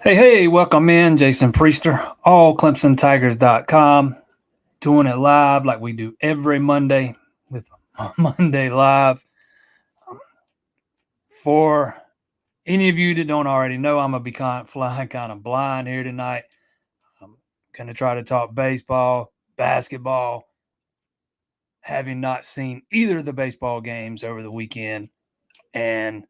Hey, welcome in. Jason Priester, allclemsontigers.com, doing it live like we do every Monday with Monday Live. For any of you that don't already know, I'm going to be flying kind of blind here tonight. I'm going to try to talk baseball, basketball, having not seen either of the baseball games over the weekend and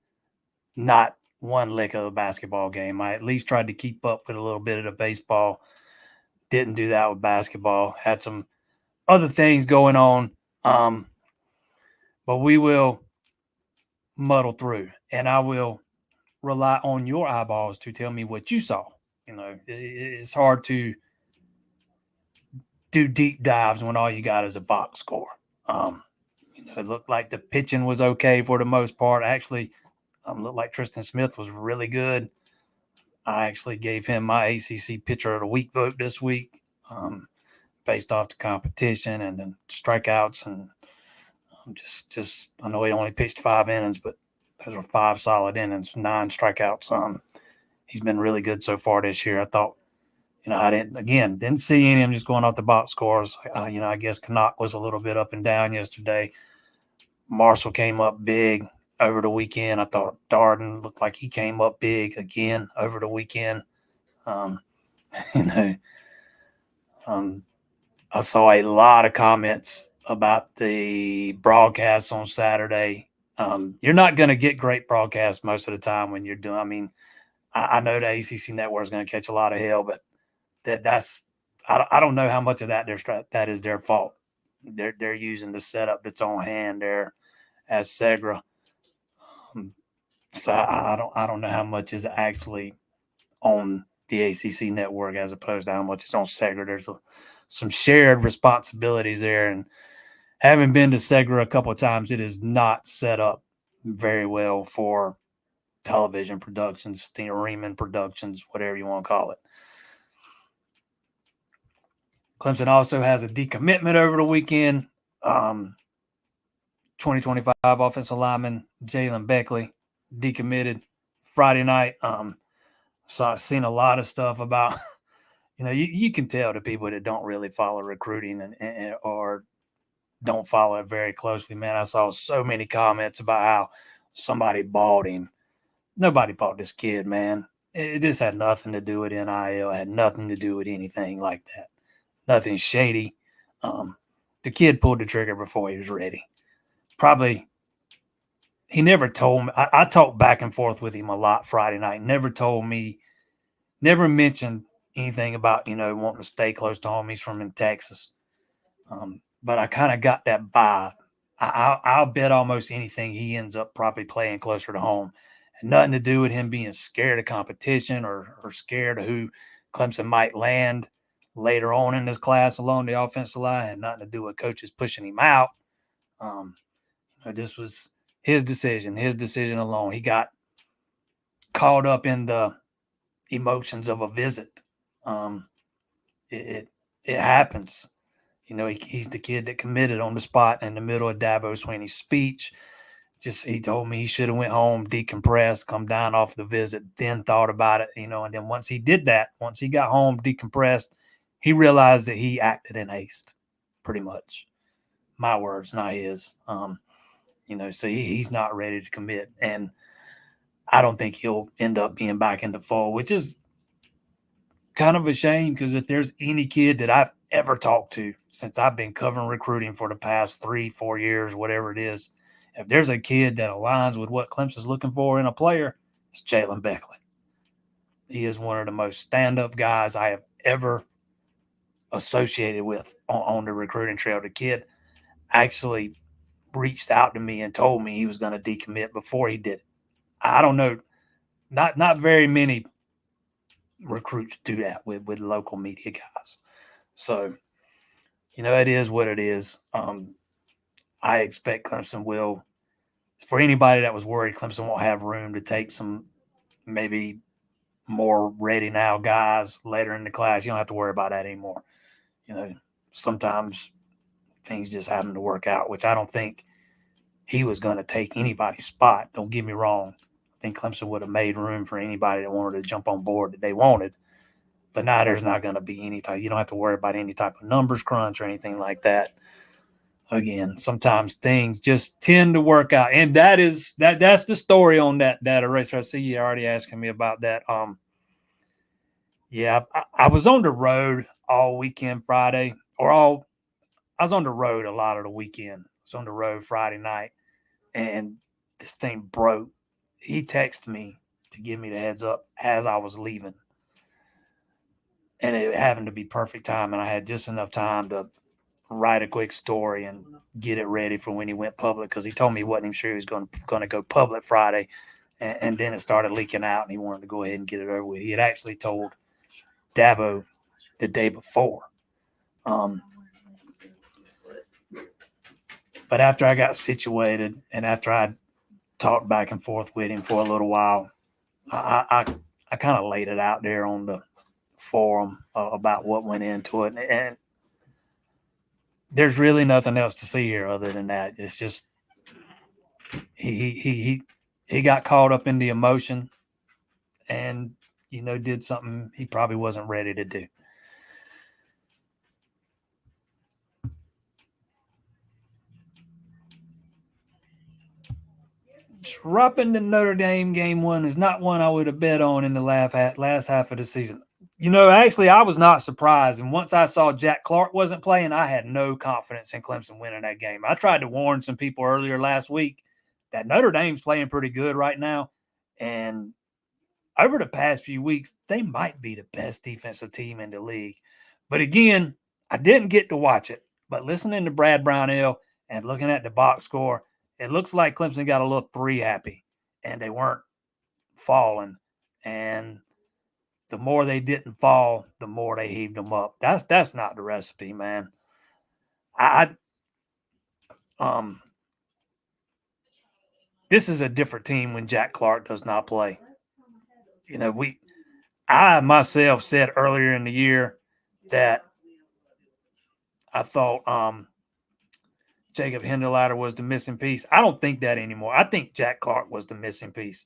not one lick of the basketball game. I at least tried to keep up with a little bit of the baseball. Didn't do that with basketball. Had some other things going on. But we will muddle through, and I will rely on your eyeballs to tell me what you saw. You know, it's hard to do deep dives when all you got is a box score. It looked like the pitching was okay for the most part. Actually, looked like Tristan Smith was really good. I actually gave him my ACC Pitcher of the Week vote this week, based off the competition and then strikeouts and just I know he only pitched 5 innings, but those are 5 solid innings, 9 strikeouts. He's been really good so far this year. I thought, I didn't see any of them just going off the box scores. I guess Canuck was a little bit up and down yesterday. Marshall came up big over the weekend. I thought Darden looked like he came up big again over the weekend. I saw a lot of comments about the broadcast on Saturday. You're not going to get great broadcasts most of the time when you're doing. I know the ACC network is going to catch a lot of hell, but I don't know how much of that is their fault. They're using the setup that's on hand there as Segra. So I don't know how much is actually on the ACC network as opposed to how much is on Segra. There's some shared responsibilities there, and having been to Segra a couple of times, it is not set up very well for television productions, Riemann productions, whatever you want to call it. Clemson also has a decommitment over the weekend. 2025 offensive lineman Jalen Beckley decommitted Friday night. So I've seen a lot of stuff about, you can tell the people that don't really follow recruiting and or don't follow it very closely, man. I saw so many comments about how somebody bought him. Nobody bought this kid, man. This had nothing to do with NIL. It had nothing to do with anything like that. Nothing shady. The kid pulled the trigger before he was ready. Probably, he never told me. I talked back and forth with him a lot Friday night. Never mentioned anything about, wanting to stay close to home. He's from in Texas. But I kind of got that vibe. I'll bet almost anything he ends up probably playing closer to home. And nothing to do with him being scared of competition or scared of who Clemson might land later on in this class along the offensive line. And nothing to do with coaches pushing him out. This was his decision alone. He got caught up in the emotions of a visit. It happens. He's the kid that committed on the spot in the middle of Dabo Swinney's speech. He told me he should have went home, decompressed, come down off the visit, then thought about it, and then once he did that, once he got home, decompressed, he realized that he acted in haste, pretty much. My words, not his. So he's not ready to commit, and I don't think he'll end up being back in the fold, which is kind of a shame because if there's any kid that I've ever talked to since I've been covering recruiting for the past 3-4 years, whatever it is, if there's a kid that aligns with what Clemson's looking for in a player, it's Jalen Beckley. He is one of the most stand-up guys I have ever associated with on the recruiting trail. The kid actually reached out to me and told me he was going to decommit before he did it. I don't know. Not very many recruits do that with local media guys. So, it is what it is. I expect Clemson will, for anybody that was worried Clemson won't have room to take some maybe more ready now guys later in the class. You don't have to worry about that anymore. Sometimes things just happen to work out, which I don't think he was going to take anybody's spot. Don't get me wrong. I think Clemson would have made room for anybody that wanted to jump on board that they wanted. But now there's not going to be any type. You don't have to worry about any type of numbers crunch or anything like that. Again, sometimes things just tend to work out, and that's the story on that eraser. I see you already asking me about that. Yeah, I was on the road all weekend Friday, I was on the road a lot of the weekend. I was on the road Friday night, and this thing broke. He texted me to give me the heads up as I was leaving, and it happened to be perfect time, and I had just enough time to write a quick story and get it ready for when he went public, because he told me he wasn't even sure he was going to go public Friday, and then it started leaking out, and he wanted to go ahead and get it over with. He had actually told Dabo the day before. But after I got situated and after I talked back and forth with him for a little while, I kind of laid it out there on the forum about what went into it, and there's really nothing else to see here other than that. It's just he got caught up in the emotion and did something he probably wasn't ready to do. Dropping the Notre Dame game one is not one I would have bet on in the last half of the season. Actually, I was not surprised. And once I saw Jack Clark wasn't playing, I had no confidence in Clemson winning that game. I tried to warn some people earlier last week that Notre Dame's playing pretty good right now. And over the past few weeks, they might be the best defensive team in the league. But again, I didn't get to watch it. But listening to Brad Brownell and looking at the box score, it looks like Clemson got a little 3 happy, and they weren't falling. And the more they didn't fall, the more they heaved them up. That's not the recipe, man. This is a different team when Jack Clark does not play. I myself said earlier in the year that I thought Jacob Hinderlatter was the missing piece. I don't think that anymore. I think Jack Clark was the missing piece.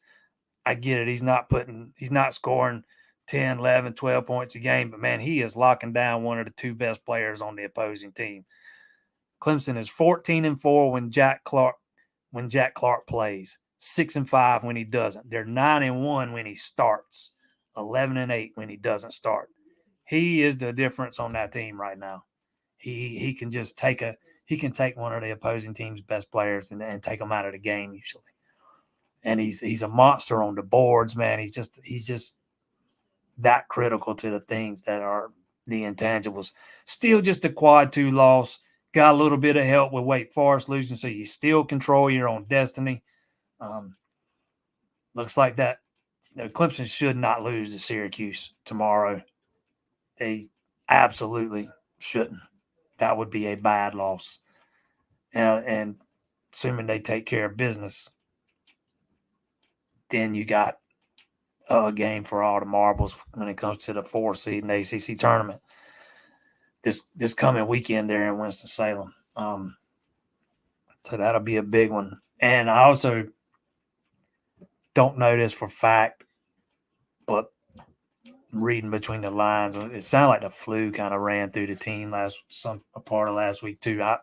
I get it. He's not scoring 10, 11, 12 points a game, but man, he is locking down one of the 2 best players on the opposing team. Clemson is 14-4 when Jack Clark plays, 6-5 when he doesn't. They're 9-1 when he starts, 11-8 when he doesn't start. He is the difference on that team right now. He can just take one of the opposing team's best players and take them out of the game usually. And he's a monster on the boards, man. He's just that critical to the things that are the intangibles. Still just a quad 2 loss. Got a little bit of help with Wake Forest losing, so you still control your own destiny. Looks like that. Clemson should not lose to Syracuse tomorrow. They absolutely shouldn't. That would be a bad loss. And assuming they take care of business, then you got a game for all the marbles when it comes to the 4 seed in the ACC tournament this coming weekend there in Winston-Salem. So that'll be a big one. And I also don't know this for fact, but reading between the lines, it sounded like the flu kind of ran through the team a part of last week too. I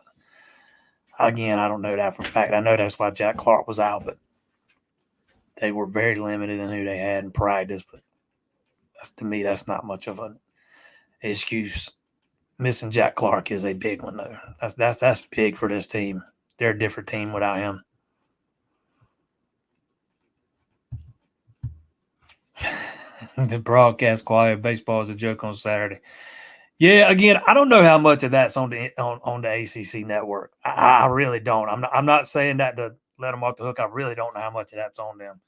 don't know that for fact. I know that's why Jack Clark was out, but they were very limited in who they had in practice. But to me, that's not much of an excuse. Missing Jack Clark is a big one, though. That's big for this team. They're a different team without him. The broadcast quality of baseball is a joke on Saturday. Yeah, again, I don't know how much of that's on the ACC network. I really don't. I'm not saying that to let them off the hook. I really don't know how much of that's on them.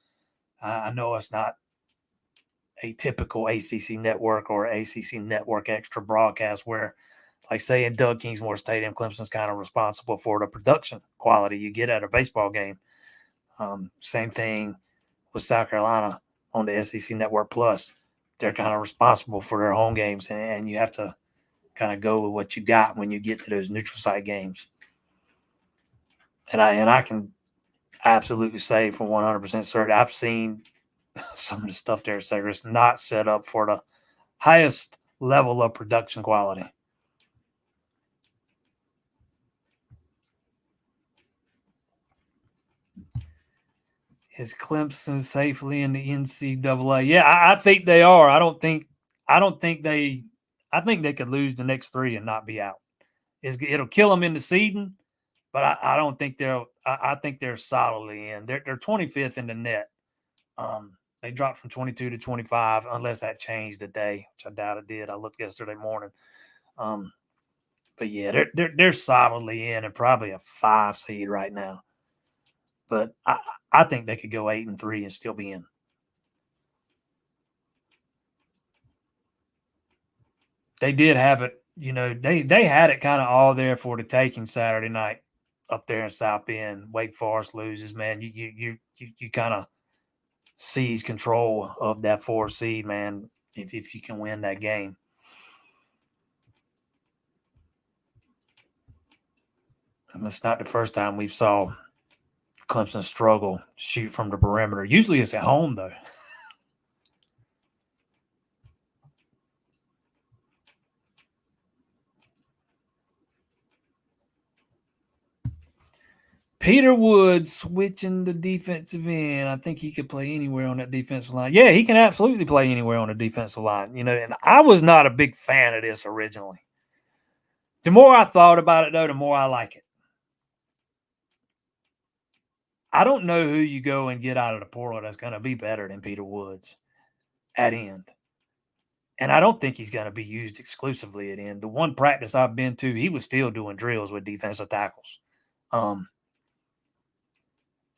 I know it's not a typical ACC network or ACC network extra broadcast where, like say in Doug Kingsmore Stadium, Clemson's kind of responsible for the production quality you get at a baseball game. Same thing with South Carolina on the SEC Network Plus. they're kind of responsible for their home games, and you have to kind of go with what you got when you get to those neutral site games. And I can absolutely say for 100% certain, I've seen some of the stuff there at Sagres not set up for the highest level of production quality. Is Clemson safely in the NCAA? Yeah, I think they are. I think they could lose the next three and not be out. It'll kill them in the season, but I don't think I think they're solidly in. They're 25th in the net. They dropped from 22 to 25, unless that changed today, which I doubt it did. I looked yesterday morning. But yeah, they're solidly in and probably a 5 seed right now. But I think they could go 8-3 and still be in. They did have it, they had it kind of all there for the taking Saturday night up there in South Bend. Wake Forest loses, man. You kind of seize control of that 4 seed, man, if you can win that game. And it's not the first time we've saw Clemson struggle shoot from the perimeter. Usually it's at home, though. Peter Wood switching the defensive end. I think he could play anywhere on that defensive line. Yeah, he can absolutely play anywhere on the defensive line. And I was not a big fan of this originally. The more I thought about it, though, the more I like it. I don't know who you go and get out of the portal that's going to be better than Peter Woods at end. And I don't think he's going to be used exclusively at end. The one practice I've been to, he was still doing drills with defensive tackles.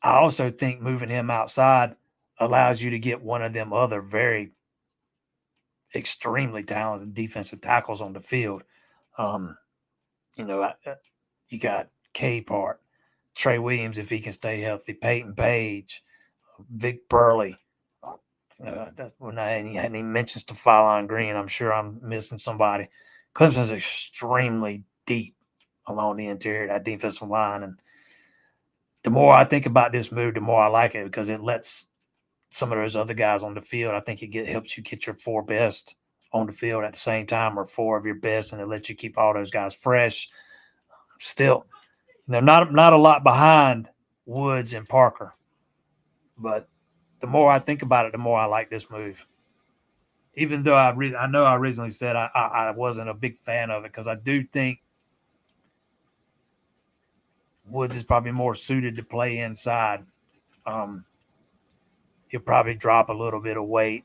I also think moving him outside allows you to get one of them other very extremely talented defensive tackles on the field. You got K-Part, Trey Williams, if he can stay healthy, Peyton Page, Vic Burley. When I hadn't any mentions to Fallon Green, I'm sure I'm missing somebody. Clemson's extremely deep along the interior of that defensive line. And the more I think about this move, the more I like it because it lets some of those other guys on the field. I think it helps you get your 4 best on the field at the same time, or 4 of your best, and it lets you keep all those guys fresh. Still, not a lot behind Woods and Parker, but the more I think about it, the more I like this move. Even though I know I originally said I wasn't a big fan of it because I do think Woods is probably more suited to play inside. He'll probably drop a little bit of weight.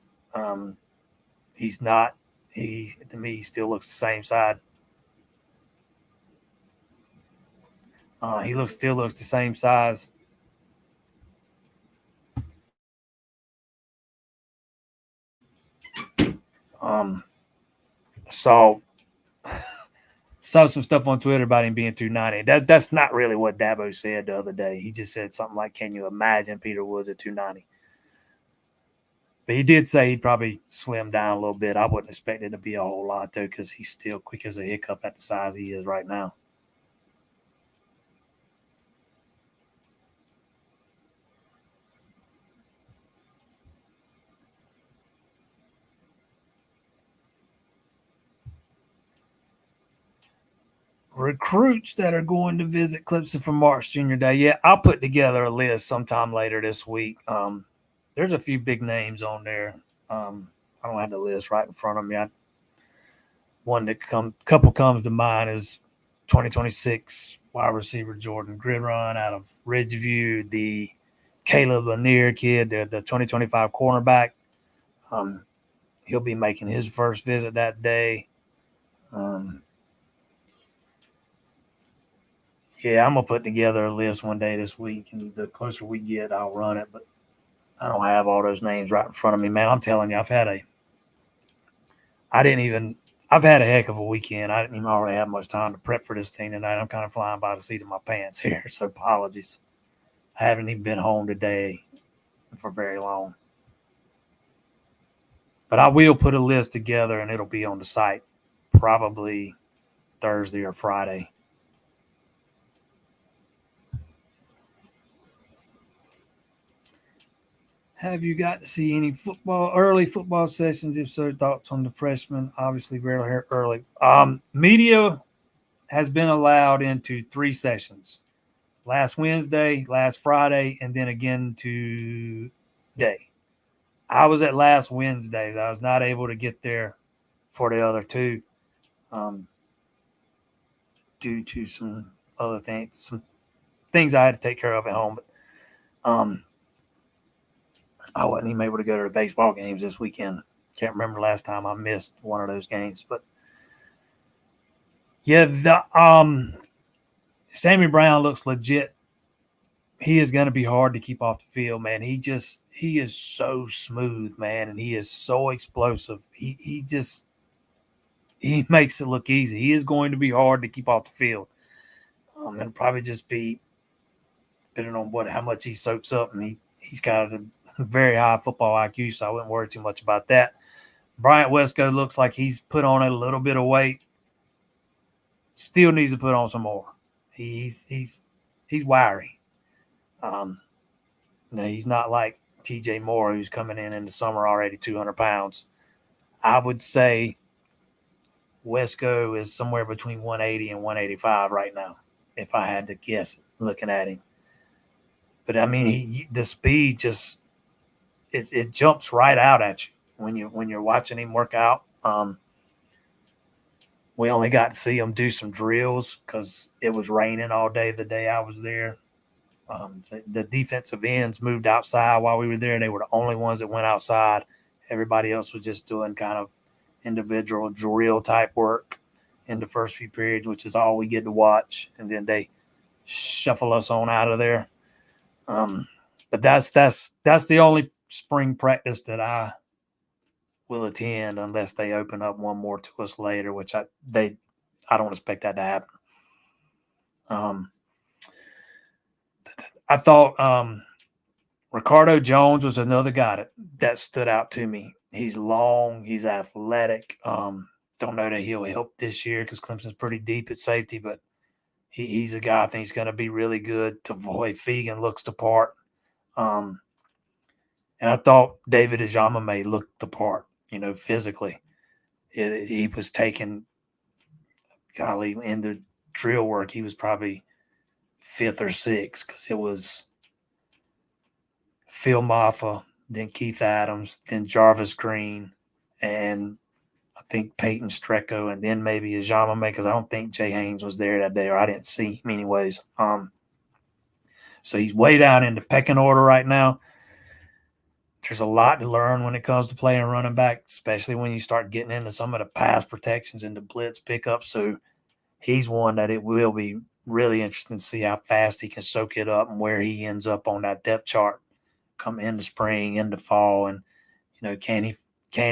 He's not. To me, he still looks the same side. He still looks the same size. Saw some stuff on Twitter about him being 290. That's not really what Dabo said the other day. He just said something like, "Can you imagine Peter Woods at 290?" But he did say he'd probably slim down a little bit. I wouldn't expect it to be a whole lot though, because he's still quick as a hiccup at the size he is right now. Recruits that are going to visit Clemson for March Junior Day. Yeah, I'll put together a list sometime later this week. There's a few big names on there. I don't have the list right in front of me. One that couple comes to mind is 2026 wide receiver Jordan Gridron out of Ridgeview, the Caleb Lanier kid, the 2025 cornerback. He'll be making his first visit that day. Yeah, I'm gonna put together a list one day this week, and the closer we get, I'll run it. But I don't have all those names right in front of me, man. I'm telling you, I've had a heck of a weekend. I didn't even already have much time to prep for this thing tonight. I'm kind of flying by the seat of my pants here, so apologies. I haven't even been home today for very long. But I will put a list together, and it'll be on the site probably Thursday or Friday. Have you got to see any early football sessions? If so, thoughts on the freshmen? Obviously, very early. Media has been allowed into 3 sessions: last Wednesday, last Friday, and then again today. I was at last Wednesday's. I was not able to get there for the other 2 due to some other things, some things I had to take care of at home. But I wasn't even able to go to the baseball games this weekend. Can't remember last time I missed one of those games. But yeah, Sammy Brown looks legit. He is going to be hard to keep off the field, man. He is so smooth, man, and he is so explosive. He makes it look easy. He is going to be hard to keep off the field. It'll probably just be depending on how much he soaks up, and he's got a very high football IQ, so I wouldn't worry too much about that. Bryant Wesco looks like he's put on a little bit of weight. Still needs to put on some more. He's wiry. He's not like TJ Moore, who's coming in the summer already 200 pounds. I would say Wesco is somewhere between 180 and 185 right now, if I had to guess looking at him. But I mean, the speed just it jumps right out at you when you're watching him work out. We only got to see him do some drills because it was raining all day the day I was there. The defensive ends moved outside while we were there. They were the only ones that went outside. Everybody else was just doing kind of individual drill type work in the first few periods, which is all we get to watch. And then they shuffle us on out of there. But that's the only spring practice that I will attend unless they open up one more to us later, which I don't expect that to happen. I thought Ricardo Jones was another guy that stood out to me. He's long, he's athletic. Don't know that he'll help this year because Clemson's pretty deep at safety, but he's a guy I think is going to be really good. Tavoy Fegan looks the part. And I thought David Ajamame looked the part, physically. He was taking, golly, in the drill work, he was probably 5th or 6th because it was Phil Maffa, then Keith Adams, then Jarvis Green, and I think Peyton Strecco, and then maybe Ajamame because I don't think Jay Haynes was there that day, or I didn't see him anyways. So he's way down in the pecking order right now. There's a lot to learn when it comes to playing running back, especially when you start getting into some of the pass protections and the blitz pickups. So he's one that it will be really interesting to see how fast he can soak it up and where he ends up on that depth chart come into spring, into fall, and can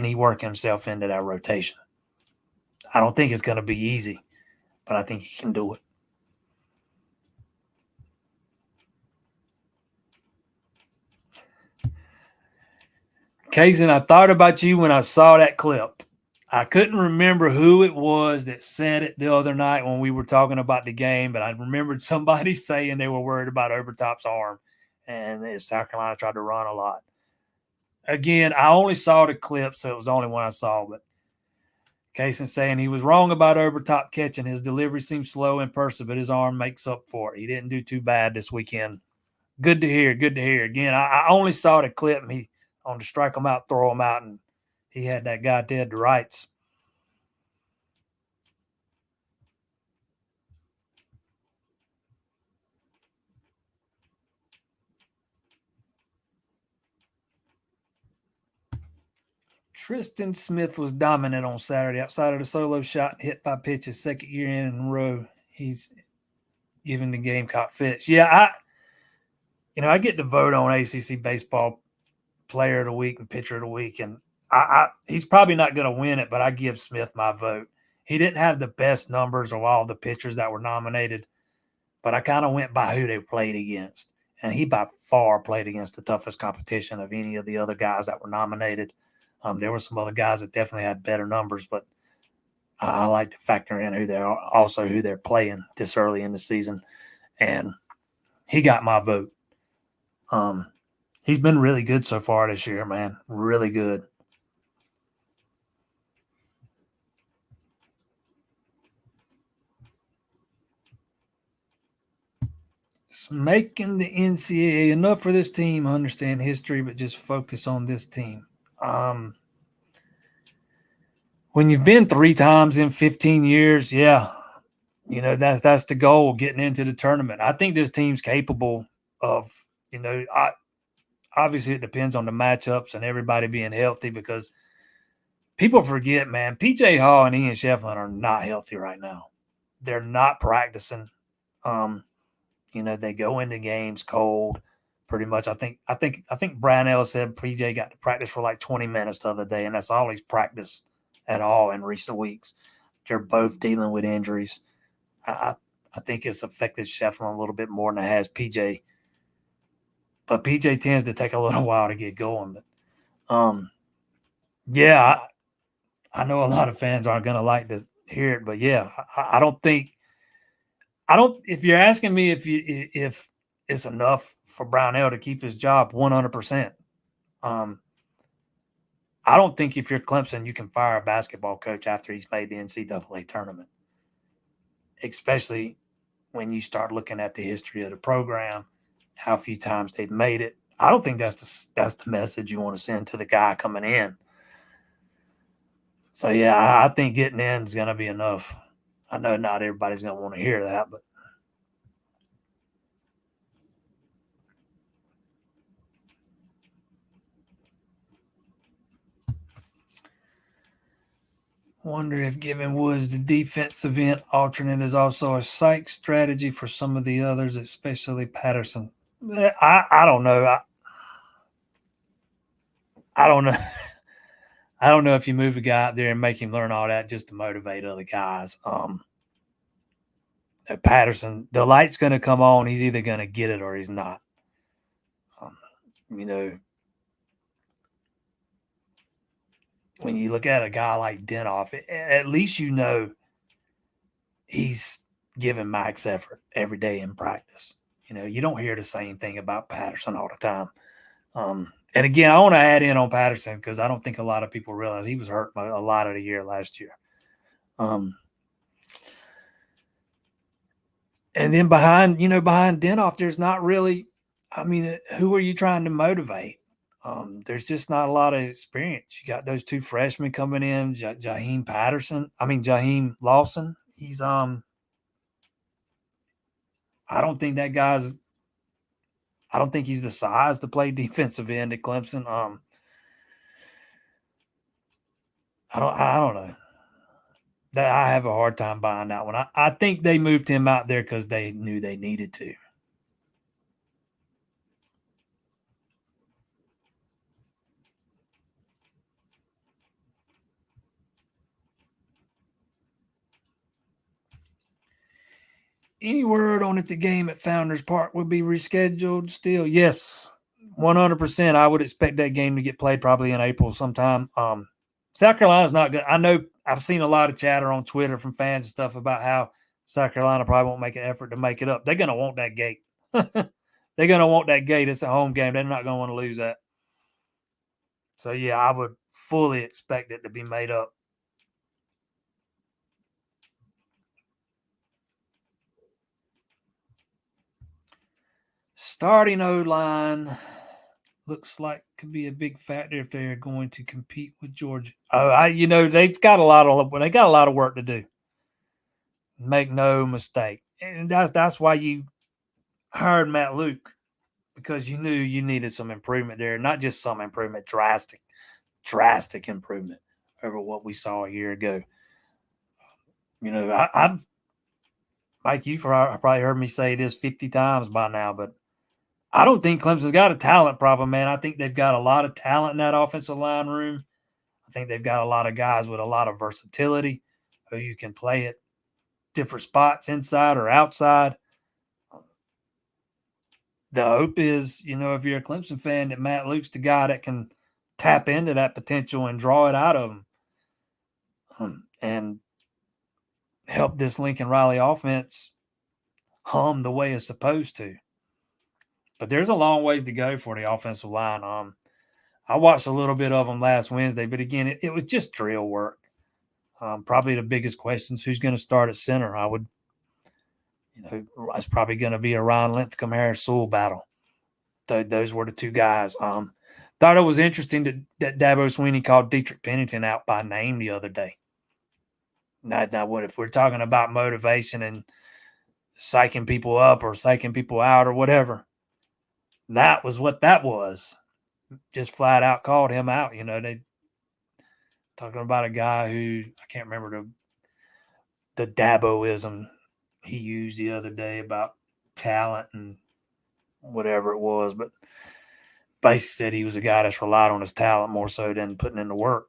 he work himself into that rotation? I don't think it's going to be easy, but I think he can do it. Kaysen, I thought about you when I saw that clip. I couldn't remember who it was that said it the other night when we were talking about the game, but I remembered somebody saying they were worried about Obertop's arm, and South Carolina tried to run a lot. Again, I only saw the clip, so it was the only one I saw, but Kaysen saying he was wrong about Obertop catching. His delivery seems slow in person, but his arm makes up for it. He didn't do too bad this weekend. Good to hear. Good to hear. Again, I only saw the clip. And he on to strike him out, throw him out, and he had that guy dead to rights. Tristan Smith was dominant on Saturday. Outside of the solo shot hit by pitches, second year in a row, he's giving the Gamecock fits. Yeah, I get to vote on ACC baseball player of the week and pitcher of the week, and he's probably not going to win it, but I give Smith my vote. He didn't have the best numbers of all the pitchers that were nominated, but I kind of went by who they played against, and he by far played against the toughest competition of any of the other guys that were nominated. There were some other guys that definitely had better numbers, but I like to factor in who they're playing this early in the season, and he got my vote. He's been really good so far this year, man. Really good. It's making the NCAA enough for this team. Understand history, but just focus on this team. When you've been 3 times in 15 years, yeah, that's the goal, getting into the tournament. I think this team's capable of, obviously it depends on the matchups and everybody being healthy, because people forget, man, PJ Hall and Ian Shefflin are not healthy right now. They're not practicing. They go into games cold pretty much. I think Brownell said PJ got to practice for like 20 minutes the other day, and that's all he's practiced at all in recent weeks. They're both dealing with injuries. I think it's affected Shefflin a little bit more than it has PJ. But PJ tends to take a little while to get going. But yeah, I know a lot of fans aren't going to like to hear it, but yeah, I don't think if you're asking me if it's enough for Brownell to keep his job 100%. I don't think if you're Clemson, you can fire a basketball coach after he's made the NCAA tournament, especially when you start looking at the history of the program, how few times they've made it. I don't think that's the message you want to send to the guy coming in. So, yeah, I think getting in is going to be enough. I know not everybody's going to want to hear that, but wonder if giving Woods the defensive end alternate is also a psych strategy for some of the others, especially Patterson. I don't know. I don't know. I don't know if you move a guy out there and make him learn all that just to motivate other guys. Patterson, the light's going to come on. He's either going to get it or he's not. When you look at a guy like Denoff, at least he's giving max effort every day in practice. You don't hear the same thing about Patterson all the time. And again, I want to add in on Patterson because I don't think a lot of people realize he was hurt a lot of the year last year. And then behind Denoff, there's not really, who are you trying to motivate? There's just not a lot of experience. You got those 2 freshmen coming in, Jaheim Lawson. He's I don't think he's the size to play defensive end at Clemson. I don't know. That I have a hard time buying that one. I think they moved him out there because they knew they needed to. Any word on if the game at Founders Park will be rescheduled still? Yes, 100%. I would expect that game to get played probably in April sometime. South Carolina's not good. I know I've seen a lot of chatter on Twitter from fans and stuff about how South Carolina probably won't make an effort to make it up. They're going to want that gate. They're going to want that gate. It's a home game. They're not going to want to lose that. So, yeah, I would fully expect it to be made up. Starting O-line looks like could be a big factor if they're going to compete with Georgia. They've got a lot of work to do. Make no mistake. And that's why you hired Matt Luke, because you knew you needed some improvement there. Not just some improvement, drastic improvement over what we saw a year ago. I've Mike, you've probably heard me say this 50 times by now, but I don't think Clemson's got a talent problem, man. I think they've got a lot of talent in that offensive line room. I think they've got a lot of guys with a lot of versatility who you can play at different spots, inside or outside. The hope is, if you're a Clemson fan, that Matt Luke's the guy that can tap into that potential and draw it out of them, and help this Lincoln Riley offense hum the way it's supposed to. But there's a long ways to go for the offensive line. I watched a little bit of them last Wednesday, but again, it was just drill work. Probably the biggest question is who's going to start at center. It's probably going to be a Ryan Linthicum Harris Sewell battle. Those were the two guys. Thought it was interesting that Dabo Swinney called Dietrich Pennington out by name the other day. Now, what if we're talking about motivation and psyching people up or psyching people out or whatever? That was what that was. Just flat out called him out. They talking about a guy who I can't remember the Daboism he used the other day about talent and whatever it was, but basically said he was a guy that's relied on his talent more so than putting in the work.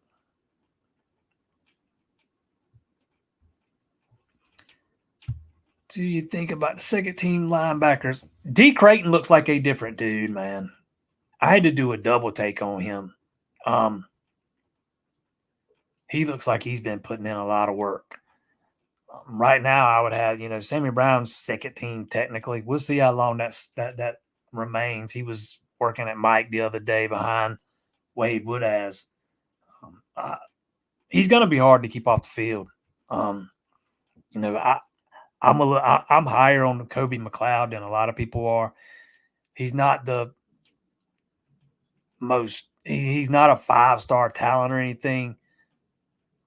Do you think about the second team linebackers? D. Creighton looks like a different dude, man. I had to do a double take on him. He looks like he's been putting in a lot of work. Right now, I would have, Sammy Brown's second team technically. We'll see how long that remains. He was working at Mike the other day behind Wade Woodaz. He's going to be hard to keep off the field. I'm higher on Kobe McLeod than a lot of people are. He's not the most. He's not a 5-star talent or anything,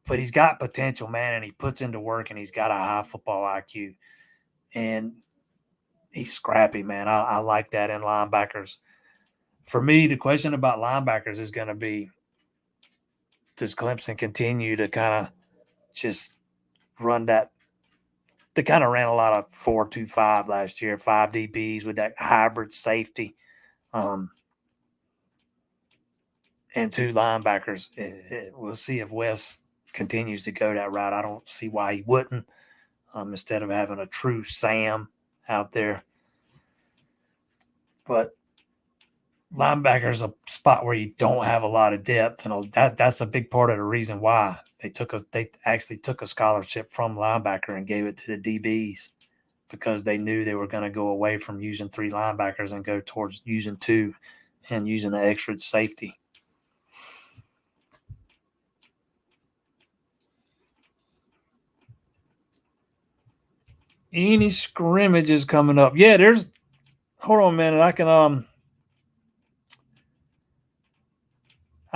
but he's got potential, man, and he puts into work, and he's got a high football IQ, and he's scrappy, man. I like that in linebackers. For me, the question about linebackers is going to be, does Clemson continue to kind of just run that? They kind of ran a lot of 4-2-5 last year, 5 DBs with that hybrid safety, and 2 linebackers. We'll see if Wes continues to go that route. I don't see why he wouldn't, instead of having a true Sam out there. But linebacker's a spot where you don't have a lot of depth, and that's a big part of the reason why they actually took a scholarship from linebacker and gave it to the DBs, because they knew they were going to go away from using 3 linebackers and go towards using 2 and using the extra safety. Any scrimmages coming up? Yeah, hold on a minute. I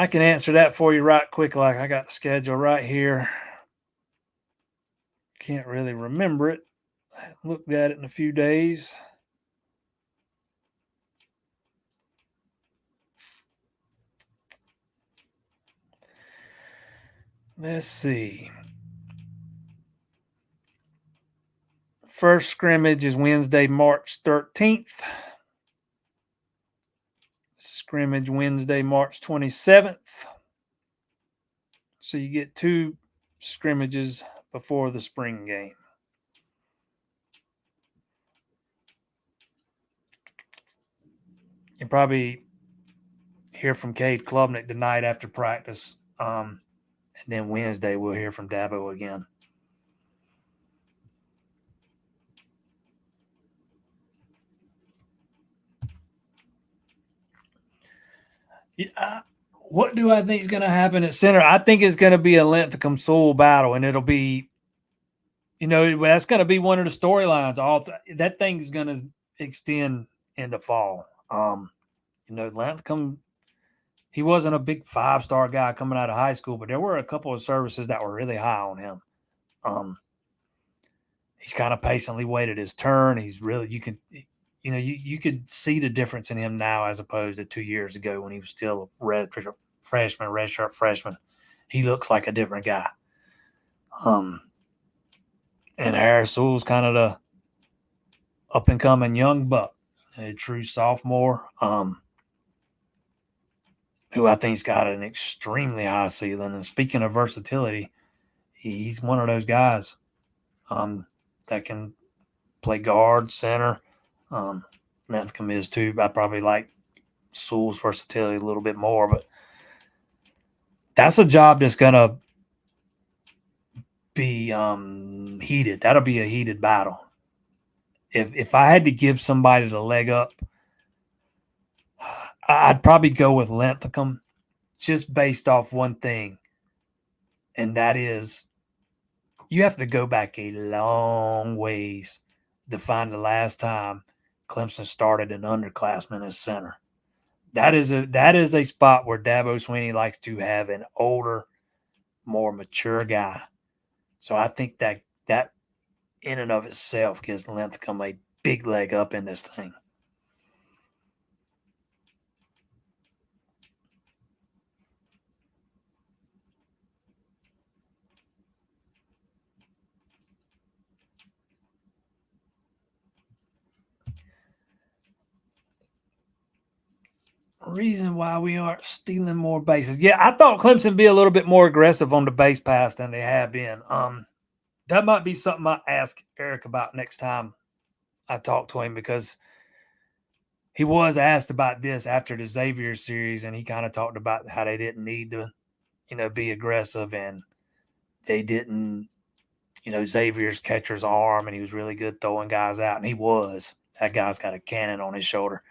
can answer that for you right quick. Like, I got the schedule right here. Can't really remember it. I haven't looked at it in a few days. Let's see. First scrimmage is Wednesday, March 13th. Scrimmage Wednesday, March 27th. So you get 2 scrimmages before the spring game. You'll probably hear from Cade Klubnik tonight after practice. And then Wednesday we'll hear from Dabo again. Yeah, what do I think is going to happen at center? I think it's going to be a Linthicum Sewell battle, and it'll be, that's going to be one of the storylines. That thing's going to extend into fall. Linthicum, he wasn't a big 5-star guy coming out of high school, but there were a couple of services that were really high on him. He's kind of patiently waited his turn. He's really, you could see the difference in him now as opposed to 2 years ago when he was still a redshirt freshman. He looks like a different guy. And Harris Sewell's kind of the up and coming young buck, a true sophomore, who I think's got an extremely high ceiling. And speaking of versatility, he's one of those guys that can play guard, center. Linthicum is too. I probably like Sewell's versatility a little bit more, but that's a job that's going to be heated. That'll be a heated battle. If I had to give somebody the leg up, I'd probably go with Linthicum just based off one thing, and that is you have to go back a long ways to find the last time Clemson started an underclassman as center. That is a spot where Dabo Swinney likes to have an older, more mature guy. So I think that in and of itself gives Linthicum a big leg up in this thing. Reason why we aren't stealing more bases. Yeah, I thought Clemson be a little bit more aggressive on the base pass than they have been. That might be something I ask Eric about next time I talk to him, because he was asked about this after the Xavier series, and he kind of talked about how they didn't need to, be aggressive, and they didn't, Xavier's catcher's arm, and he was really good throwing guys out, and he was. That guy's got a cannon on his shoulder.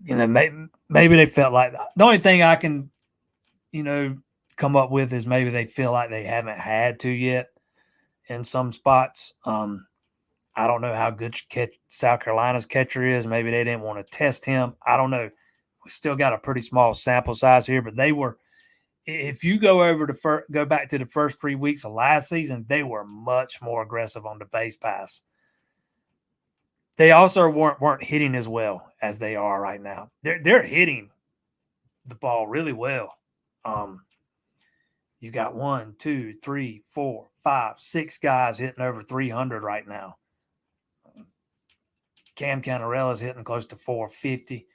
Maybe they felt like the only thing I can, come up with is maybe they feel like they haven't had to yet in some spots. I don't know how good South Carolina's catcher is. Maybe they didn't want to test him. I don't know. We still got a pretty small sample size here, but they were. If you go back to the first 3 weeks of last season, they were much more aggressive on the base pass. They also weren't hitting as well as they are right now. They're hitting the ball really well. You got 1, 2, 3, 4, 5, 6 guys hitting over 300 right now. Cam Cantarella's hitting close to 450.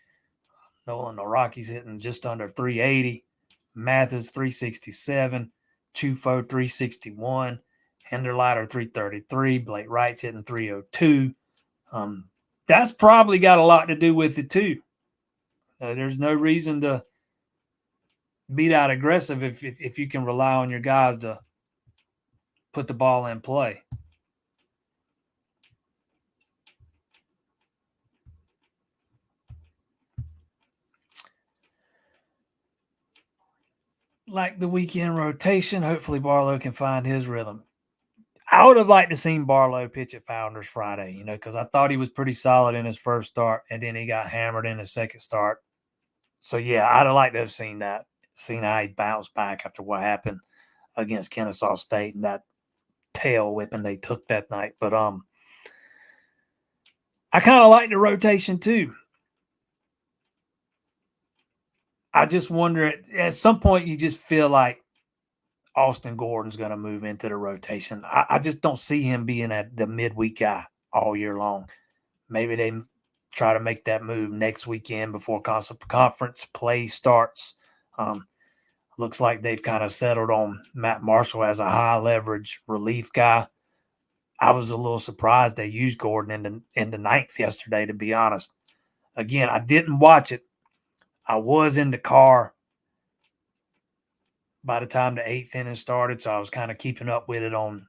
Nolan Araki's hitting just under 380. Mathis 367. Chufo 361. Henderleiter 333. Blake Wright's hitting 302. That's probably got a lot to do with it too. There's no reason to be that aggressive if you can rely on your guys to put the ball in play. Like the weekend rotation, hopefully Barlow can find his rhythm. I would have liked to seen Barlow pitch at Founders Friday, because I thought he was pretty solid in his first start, and then he got hammered in his second start. So, yeah, I'd have liked to have seen that, seen how he bounced back after what happened against Kennesaw State and that tail whipping they took that night. But I kind of like the rotation too. I just wonder, at some point you just feel like Austin Gordon's going to move into the rotation. I just don't see him being the midweek guy all year long. Maybe they try to make that move next weekend before conference play starts. Looks like they've kind of settled on Matt Marshall as a high leverage relief guy. I was a little surprised they used Gordon in the ninth yesterday, to be honest. Again, I didn't watch it. I was in the car by the time the eighth inning started, so I was kind of keeping up with it on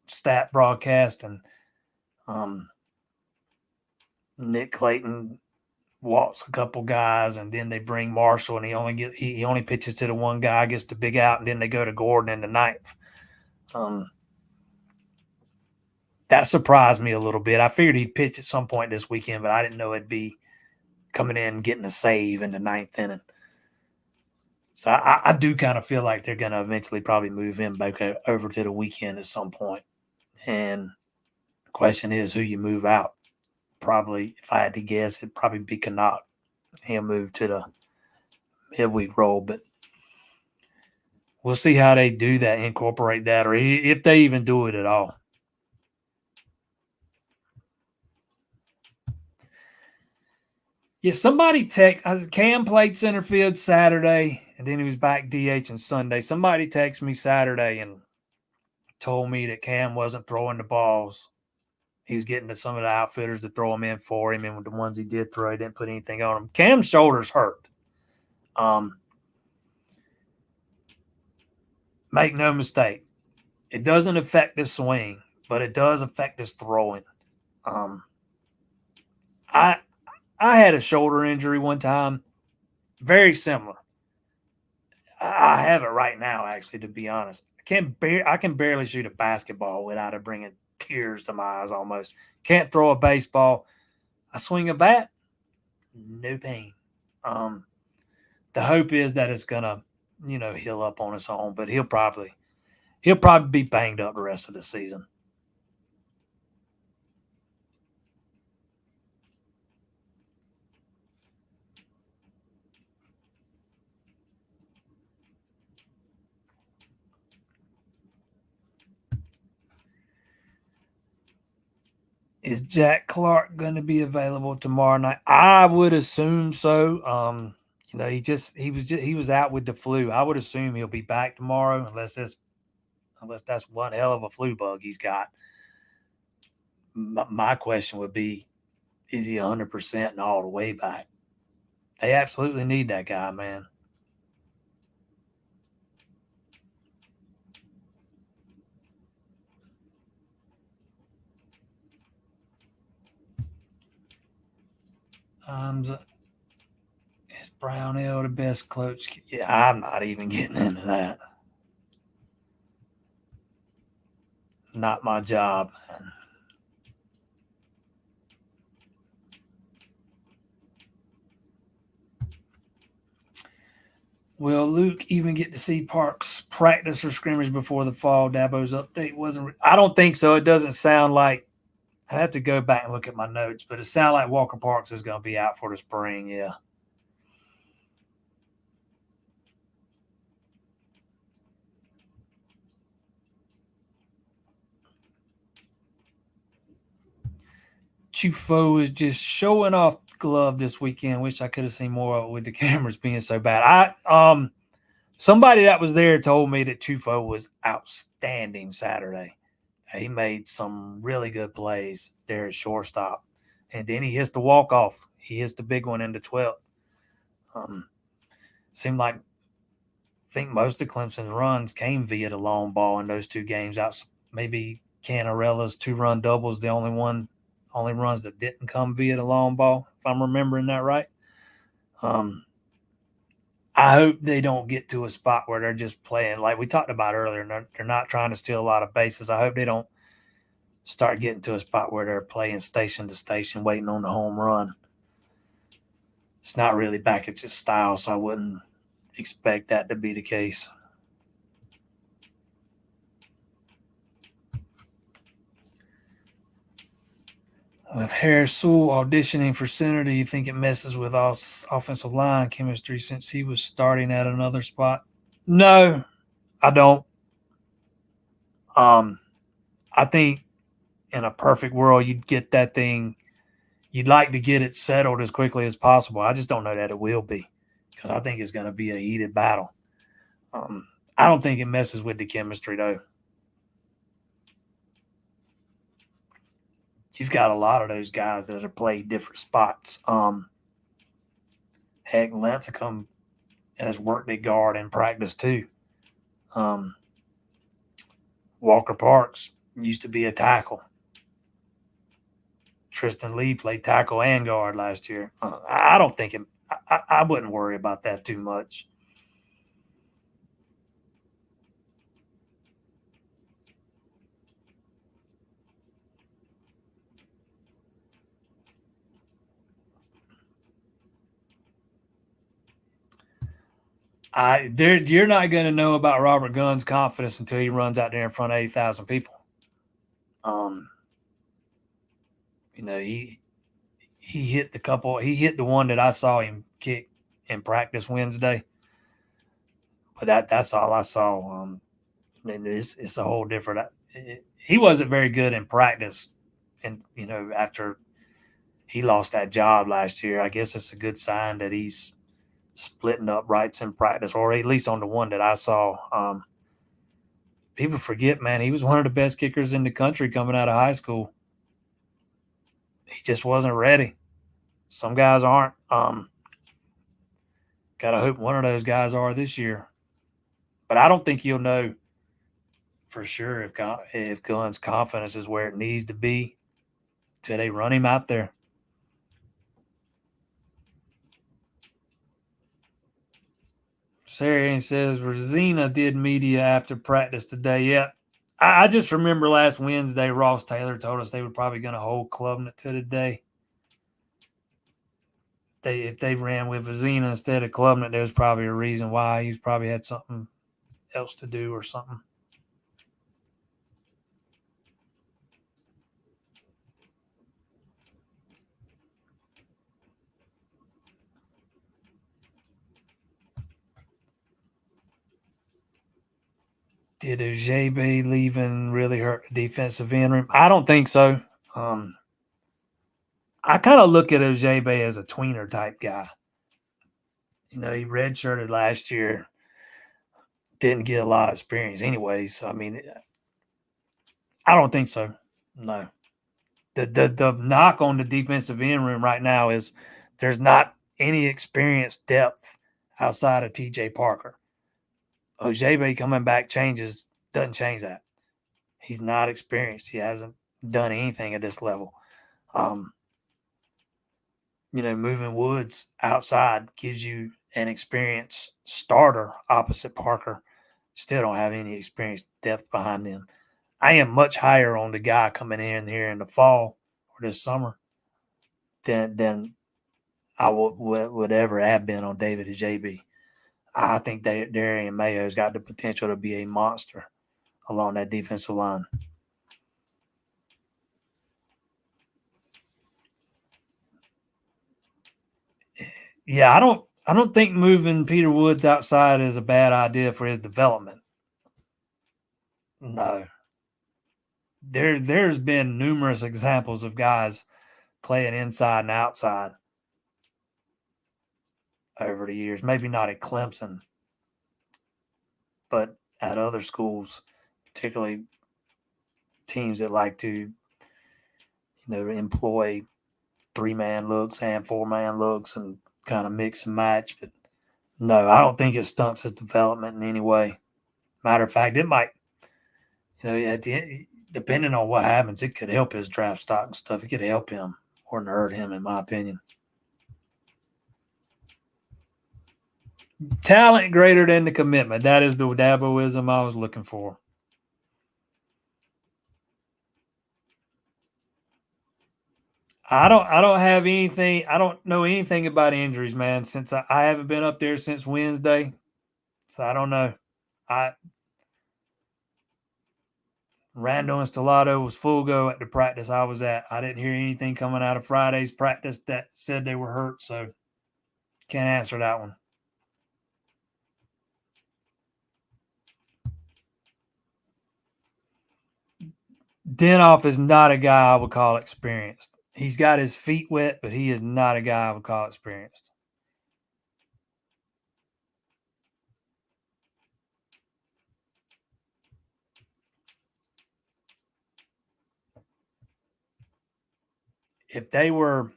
stat broadcast, and Nick Clayton walks a couple guys, and then they bring Marshall, and he only pitches to the one guy, gets the big out, and then they go to Gordon in the ninth. That surprised me a little bit. I figured he'd pitch at some point this weekend, but I didn't know it'd be coming in and getting a save in the ninth inning. So I do kind of feel like they're going to eventually probably move him back over to the weekend at some point. And the question is who you move out. Probably, if I had to guess, it'd probably be Canuck. He'll move to the midweek role, but we'll see how they do that, incorporate that, or if they even do it at all. Yeah, somebody Cam played center field Saturday, and then he was back DH on Sunday. Somebody texted me Saturday and told me that Cam wasn't throwing the balls. He was getting to some of the outfitters to throw them in for him, and with the ones he did throw, he didn't put anything on them. Cam's shoulders hurt. make no mistake, it doesn't affect his swing, but it does affect his throwing. Um, I I had a shoulder injury one time, very similar. I have it right now, actually. To be honest, I can barely shoot a basketball without it bringing tears to my eyes. Almost can't throw a baseball. I swing a bat, no pain. Um, the hope is that it's gonna, heal up on its own. But he'll probably be banged up the rest of the season. Is Jack Clark going to be available tomorrow night? I would assume so. He was out with the flu. I would assume he'll be back tomorrow, unless that's one hell of a flu bug he's got. My question would be, is he 100% and all the way back? They absolutely need that guy, man. Um, is Brownell the best coach? Yeah, I'm not even getting into that. Not my job, man. Will Luke even get to see Parks practice or scrimmage before the fall? Dabo's update wasn't. I don't think so. It doesn't sound like. I have to go back and look at my notes, but it sounds like Walker Parks is going to be out for the spring. Yeah. Chufo is just showing off the glove this weekend. Wish I could have seen more of it with the cameras being so bad. Somebody that was there told me that Chufo was outstanding Saturday. He made some really good plays there at shortstop. And then he hits the walk-off. He hits the big one in the 12th. Seemed like I think most of Clemson's runs came via the long ball in those two games. Out maybe Canarella's 2-run doubles, the only runs that didn't come via the long ball, if I'm remembering that right. I hope they don't get to a spot where they're just playing like we talked about earlier. They're not trying to steal a lot of bases. I hope they don't start getting to a spot where they're playing station to station, waiting on the home run. It's not really Bakic's style, so I wouldn't expect that to be the case. With Harris Sewell auditioning for center, do you think it messes with offensive line chemistry since he was starting at another spot? No, I don't. I think in a perfect world, you'd get that thing. You'd like to get it settled as quickly as possible. I just don't know that it will be because I think it's going to be a heated battle. I don't think it messes with the chemistry, though. You've got a lot of those guys that have played different spots. Heck, Lancecum has worked at guard in practice, too. Walker Parks used to be a tackle. Tristan Lee played tackle and guard last year. I don't think it. I wouldn't worry about that too much. You're not going to know about Robert Gunn's confidence until he runs out there in front of 8,000 people. He hit the couple. He hit the one that I saw him kick in practice Wednesday, but that's all I saw. And it's a whole different. He wasn't very good in practice, and after he lost that job last year, I guess it's a good sign that he's splitting up rights in practice, or at least on the one that I saw. People forget, man, he was one of the best kickers in the country coming out of high school. He just wasn't ready. Some guys aren't. Gotta hope one of those guys are this year. But I don't think you'll know. for sure. If Gunn's confidence is where it needs to be, till they run him out there. Sarian says Rosina did media after practice today. Yeah, I just remember last Wednesday Ross Taylor told us they were probably going to hold Klubnik to today. If they ran with Rosina instead of Klubnik, there was probably a reason why. He's probably had something else to do or something. Did Ojebe leaving really hurt the defensive end room? I don't think so. I kind of look at Ojebe as a tweener type guy. He redshirted last year, didn't get a lot of experience anyways. I mean, I don't think so. No. The knock on the defensive end room right now is there's not any experienced depth outside of TJ Parker. Ojebe coming back doesn't change that. He's not experienced. He hasn't done anything at this level. Moving Woods outside gives you an experienced starter opposite Parker. Still don't have any experienced depth behind them. I am much higher on the guy coming in here in the fall or this summer than I would ever have been on David Ojebe. I think Darian Mayo's got the potential to be a monster along that defensive line. Yeah, I don't think moving Peter Woods outside is a bad idea for his development. No. There's been numerous examples of guys playing inside and outside over the years. Maybe not at Clemson, but at other schools, particularly teams that like to, employ 3-man looks and 4-man looks and kind of mix and match. But no, I don't think it stunts his development in any way. Matter of fact, it might, at the end, depending on what happens, it could help his draft stock and stuff. It could help him more than hurt him, in my opinion. Talent greater than the commitment. That is the Daboism I was looking for. I don't have anything. I don't know anything about injuries, man, since I haven't been up there since Wednesday. So I don't know. Rando and Stellato was full go at the practice I was at. I didn't hear anything coming out of Friday's practice that said they were hurt, so can't answer that one. Denoff is not a guy I would call experienced. He's got his feet wet, but he is not a guy I would call experienced. If they were,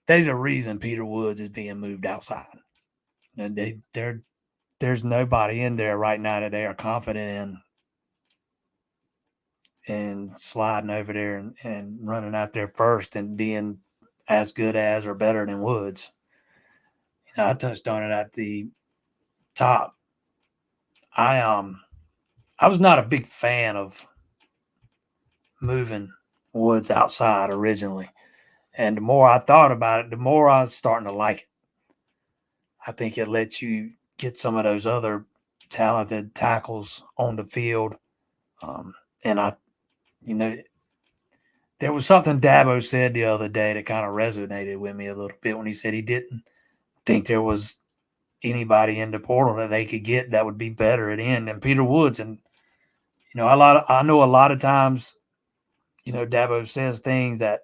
there's a reason Peter Woods is being moved outside. And there's nobody in there right now that they are confident in and sliding over there and running out there first and being as good as or better than Woods. I touched on it at the top. I was not a big fan of moving Woods outside originally. And the more I thought about it, the more I was starting to like it. I think it lets you get some of those other talented tackles on the field. And there was something Dabo said the other day that kind of resonated with me a little bit when he said he didn't think there was anybody in the portal that they could get that would be better at end than Peter Woods. And, I know a lot of times, Dabo says things that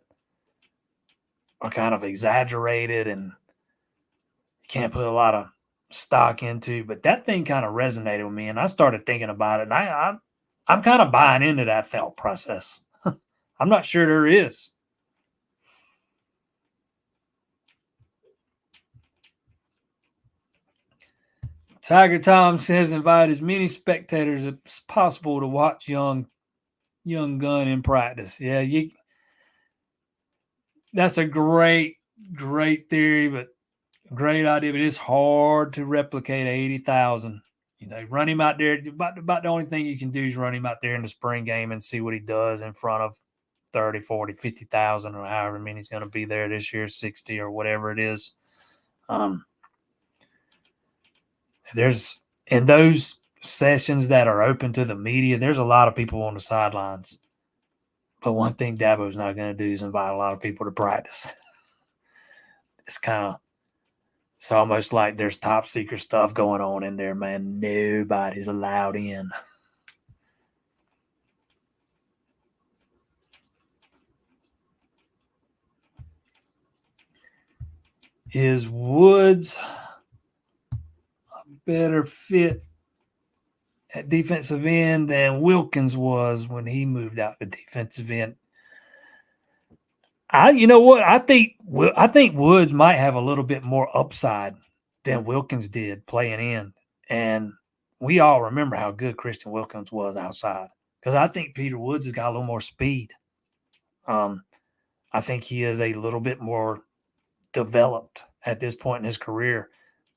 are kind of exaggerated and you can't put a lot of stock into, but that thing kind of resonated with me. And I started thinking about it, and I'm kind of buying into that thought process. I'm not sure there is. Tiger Tom says invite as many spectators as possible to watch young gun in practice. Yeah, that's a great theory, but great idea. But it's hard to replicate 80,000. Run him out there. About the only thing you can do is run him out there in the spring game and see what he does in front of 30, 40, 50,000 or however many he's going to be there this year, 60 or whatever it is. There's in those sessions that are open to the media, there's a lot of people on the sidelines. But one thing Dabo's not going to do is invite a lot of people to practice. It's almost like there's top secret stuff going on in there, man. Nobody's allowed in. Is Woods a better fit at defensive end than Wilkins was when he moved out to defensive end? You know what? I think Woods might have a little bit more upside than Wilkins did playing in. And we all remember how good Christian Wilkins was outside. Because I think Peter Woods has got a little more speed. I think he is a little bit more developed at this point in his career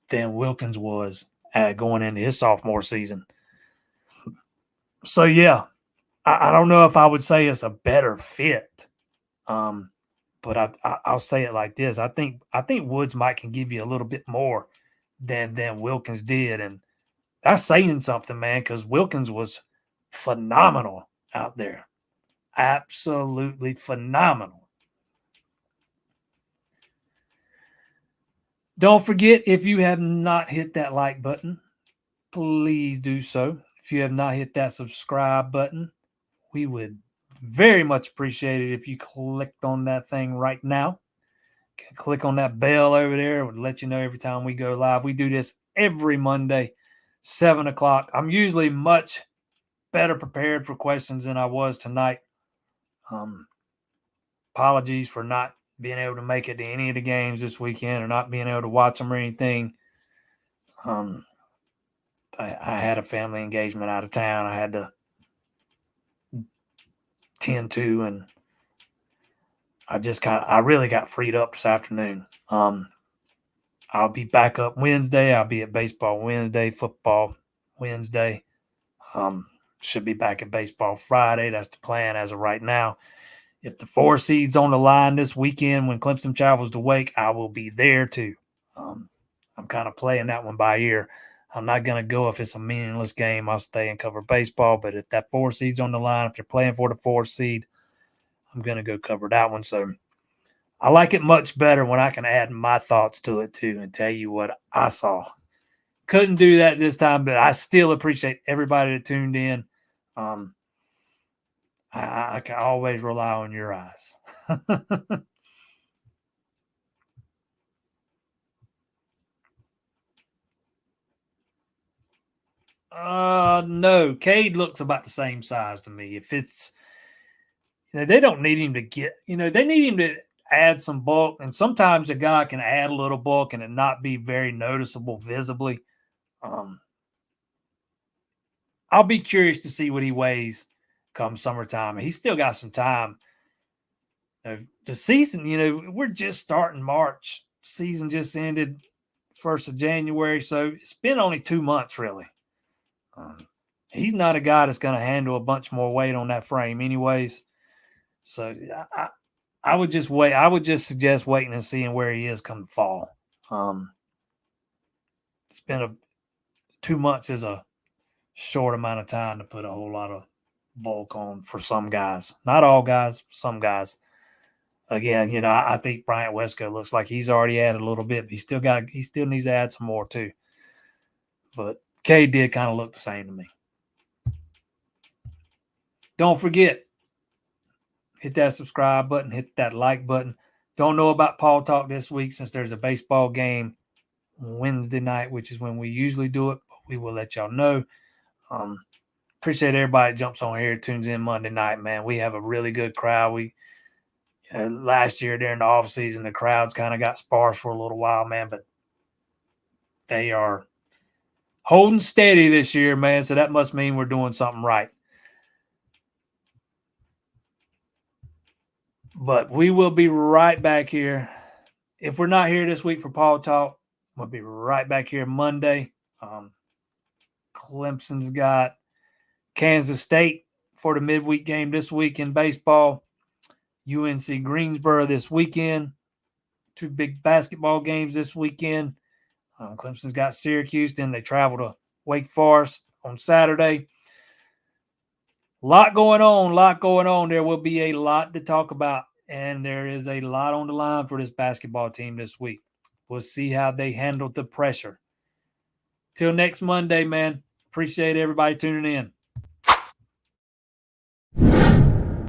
than Wilkins was going into his sophomore season. So, yeah, I don't know if I would say it's a better fit. But I'll say it like this. I think Woods can give you a little bit more than Wilkins did. And that's saying something, man, because Wilkins was phenomenal out there. Absolutely phenomenal. Don't forget, if you have not hit that like button, please do so. If you have not hit that subscribe button, we would very much appreciate it if you clicked on that thing right now. Click on that bell over there. It would let you know every time we go live. We do this every Monday, 7 o'clock. I'm usually much better prepared for questions than I was tonight. Apologies for not being able to make it to any of the games this weekend or not being able to watch them or anything. I had a family engagement out of town I had to tend to, and I really got freed up this afternoon. I'll be back up Wednesday. I'll be at baseball Wednesday, football Wednesday. Should be back at baseball Friday. That's the plan as of right now. If the 4 seed's on the line this weekend when Clemson travels to Wake, I will be there too. I'm kind of playing that one by ear. I'm not going to go if it's a meaningless game. I'll stay and cover baseball. But if that 4 seed's on the line, if they're playing for the 4 seed, I'm going to go cover that one. So I like it much better when I can add my thoughts to it too and tell you what I saw. Couldn't do that this time, but I still appreciate everybody that tuned in. I can always rely on your eyes. No, Cade looks about the same size to me. If it's, they don't need him to get, they need him to add some bulk. And sometimes a guy can add a little bulk and it not be very noticeable visibly. I'll be curious to see what he weighs come summertime. He's still got some time. The season, we're just starting March. Season just ended 1st of January. So it's been only 2 months, really. He's not a guy that's going to handle a bunch more weight on that frame anyways. So I would just wait. I would just suggest waiting and seeing where he is come fall. It's been 2 months is a short amount of time to put a whole lot of bulk on for some guys. Not all guys, some guys. Again, I think Bryant Wesco looks like he's already added a little bit, but he still needs to add some more too. But Cade did kind of look the same to me. Don't forget, hit that subscribe button, hit that like button. Don't know about Paul Talk this week since there's a baseball game Wednesday night, which is when we usually do it, but we will let y'all know. Appreciate everybody that jumps on here, tunes in Monday night, man. We have a really good crowd. Last year during the off season, the crowds kind of got sparse for a little while, man, but they are holding steady this year, man. So that must mean we're doing something right. But we will be right back here. If we're not here this week for Paul Talk, we'll be right back here Monday. Clemson's got Kansas State for the midweek game this week in baseball. UNC Greensboro this weekend. 2 big basketball games this weekend. Clemson's got Syracuse. Then they travel to Wake Forest on Saturday. A lot going on. There will be a lot to talk about, and there is a lot on the line for this basketball team this week. We'll see how they handle the pressure. Till next Monday, man. Appreciate everybody tuning in.